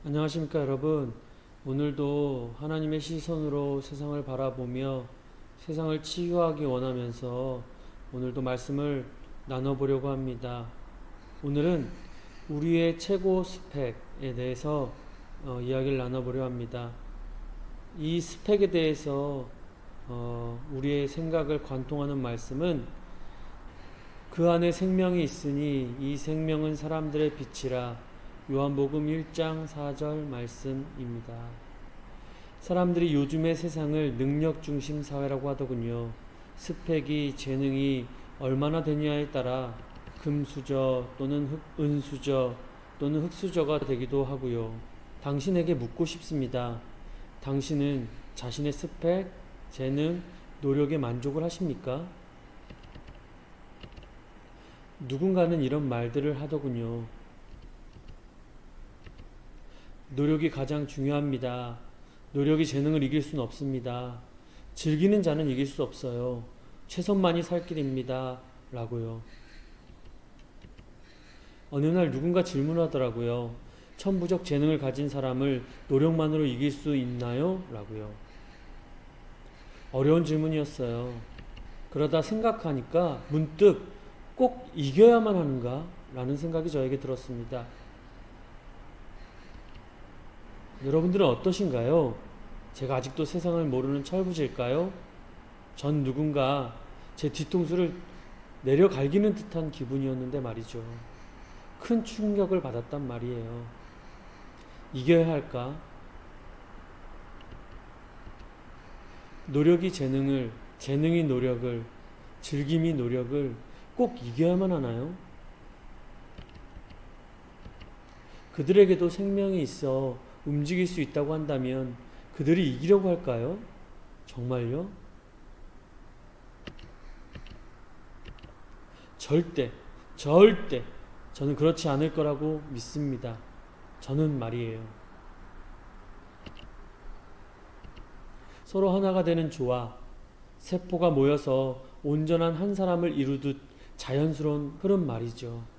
안녕하십니까 여러분. 오늘도 하나님의 시선으로 세상을 바라보며 세상을 치유하기 원하면서 오늘도 말씀을 나눠보려고 합니다. 오늘은 우리의 최고 스펙에 대해서 이야기를 나눠보려 합니다. 이 스펙에 대해서 우리의 생각을 관통하는 말씀은 그 안에 생명이 있으니 이 생명은 사람들의 빛이라. 요한복음 1장 4절 말씀입니다. 사람들이 요즘의 세상을 능력 중심 사회라고 하더군요. 스펙이, 재능이 얼마나 되냐에 따라 금수저 또는 은수저 또는 흑수저가 되기도 하고요. 당신에게 묻고 싶습니다. 당신은 자신의 스펙, 재능, 노력에 만족을 하십니까? 누군가는 이런 말들을 하더군요. 노력이 가장 중요합니다. 노력이 재능을 이길 수는 없습니다. 즐기는 자는 이길 수 없어요. 최선만이 살 길입니다. 라고요. 어느 날 누군가 질문하더라고요. 천부적 재능을 가진 사람을 노력만으로 이길 수 있나요? 라고요. 어려운 질문이었어요. 그러다 생각하니까 문득 꼭 이겨야만 하는가? 라는 생각이 저에게 들었습니다. 여러분들은 어떠신가요? 제가 아직도 세상을 모르는 철부지일까요? 전 누군가 제 뒤통수를 내려갈기는 듯한 기분이었는데 말이죠. 큰 충격을 받았단 말이에요. 이겨야 할까? 노력이 재능을, 재능이 노력을, 즐김이 노력을 꼭 이겨야만 하나요? 그들에게도 생명이 있어 움직일 수 있다고 한다면 그들이 이기려고 할까요? 정말요? 절대 저는 그렇지 않을 거라고 믿습니다. 저는 말이에요. 서로 하나가 되는 조화, 세포가 모여서 온전한 한 사람을 이루듯 자연스러운 흐름 말이죠.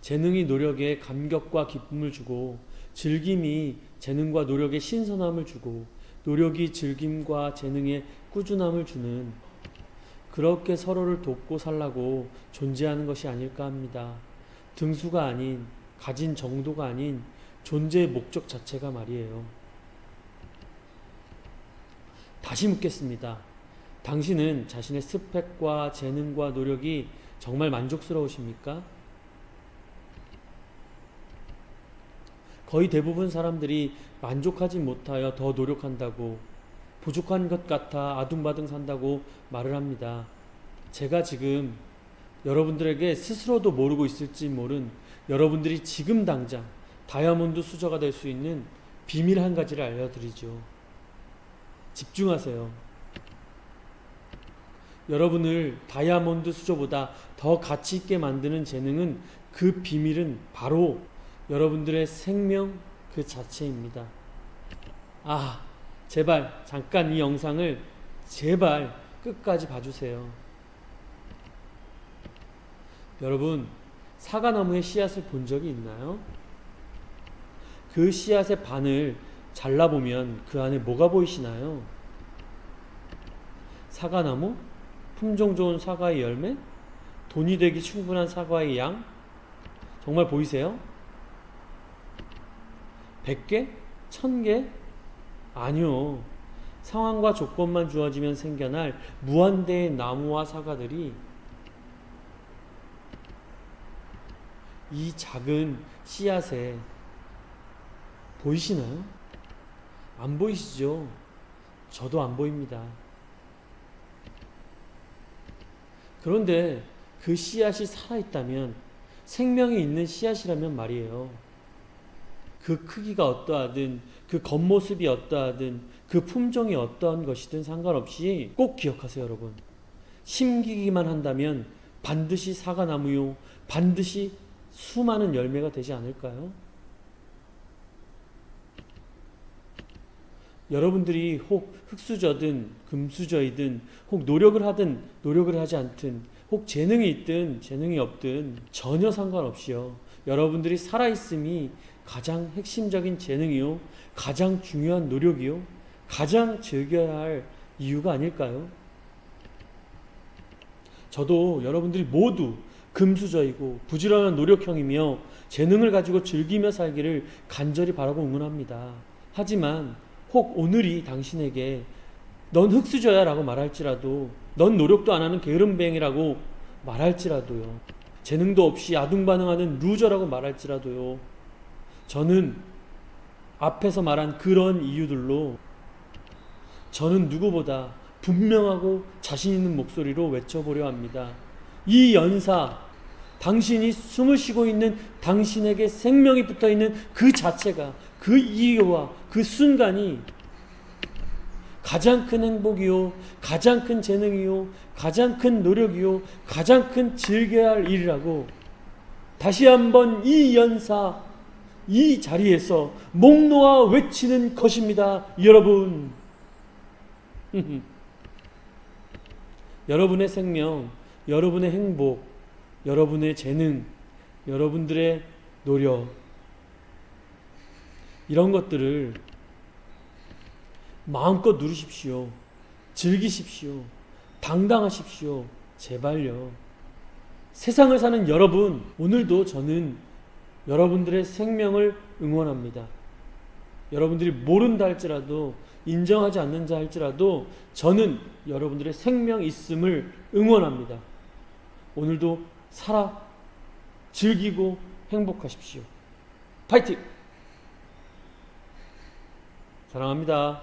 재능이 노력에 감격과 기쁨을 주고 즐김이 재능과 노력에 신선함을 주고 노력이 즐김과 재능에 꾸준함을 주는, 그렇게 서로를 돕고 살라고 존재하는 것이 아닐까 합니다. 등수가 아닌, 가진 정도가 아닌 존재의 목적 자체가 말이에요. 다시 묻겠습니다. 당신은 자신의 스펙과 재능과 노력이 정말 만족스러우십니까? 거의 대부분 사람들이 만족하지 못하여 더 노력한다고, 부족한 것 같아 아둥바둥 산다고 말을 합니다. 제가 지금 여러분들에게 스스로도 모르고 있을지 모른, 여러분들이 지금 당장 다이아몬드 수저가 될 수 있는 비밀 한 가지를 알려드리죠. 집중하세요. 여러분을 다이아몬드 수저보다 더 가치 있게 만드는 재능은, 그 비밀은 바로 여러분들의 생명 그 자체입니다. 제발 잠깐 이 영상을 제발 끝까지 봐주세요. 여러분, 사과나무의 씨앗을 본 적이 있나요? 그 씨앗의 반을 잘라보면 그 안에 뭐가 보이시나요? 사과나무? 품종 좋은 사과의 열매? 돈이 되기 충분한 사과의 양? 정말 보이세요? 100개? 1000개? 아니요. 상황과 조건만 주어지면 생겨날 무한대의 나무와 사과들이 이 작은 씨앗에 보이시나요? 안 보이시죠? 저도 안 보입니다. 그런데 그 씨앗이 살아있다면, 생명이 있는 씨앗이라면 말이에요. 그 크기가 어떠하든, 그 겉모습이 어떠하든, 그 품종이 어떠한 것이든 상관없이 꼭 기억하세요, 여러분. 심기기만 한다면 반드시 사과나무요, 반드시 수많은 열매가 되지 않을까요? 여러분들이 혹 흙수저든 금수저이든, 혹 노력을 하든 노력을 하지 않든, 혹 재능이 있든 재능이 없든 전혀 상관없이요, 여러분들이 살아있음이 가장 핵심적인 재능이요, 가장 중요한 노력이요, 가장 즐겨야 할 이유가 아닐까요? 저도 여러분들이 모두 금수저이고 부지런한 노력형이며 재능을 가지고 즐기며 살기를 간절히 바라고 응원합니다. 하지만 혹 오늘이 당신에게 넌 흙수저야 라고 말할지라도, 넌 노력도 안 하는 게으름뱅이라고 말할지라도요, 재능도 없이 아둥바둥하는 루저라고 말할지라도요, 저는 앞에서 말한 그런 이유들로 저는 누구보다 분명하고 자신 있는 목소리로 외쳐보려 합니다. 이 연사, 당신이 숨을 쉬고 있는 당신에게 생명이 붙어 있는 그 자체가, 그 이유와 그 순간이 가장 큰 행복이요, 가장 큰 재능이요, 가장 큰 노력이요, 가장 큰 즐겨야 할 일이라고 다시 한번 이 연사, 이 자리에서 목 놓아 외치는 것입니다. 여러분. 여러분의 생명, 여러분의 행복, 여러분의 재능, 여러분들의 노력, 이런 것들을 마음껏 누리십시오. 즐기십시오. 당당하십시오. 제발요. 세상을 사는 여러분, 오늘도 저는 여러분들의 생명을 응원합니다. 여러분들이 모른다 할지라도, 인정하지 않는다 할지라도 저는 여러분들의 생명 있음을 응원합니다. 오늘도 살아 즐기고 행복하십시오. 파이팅! 사랑합니다.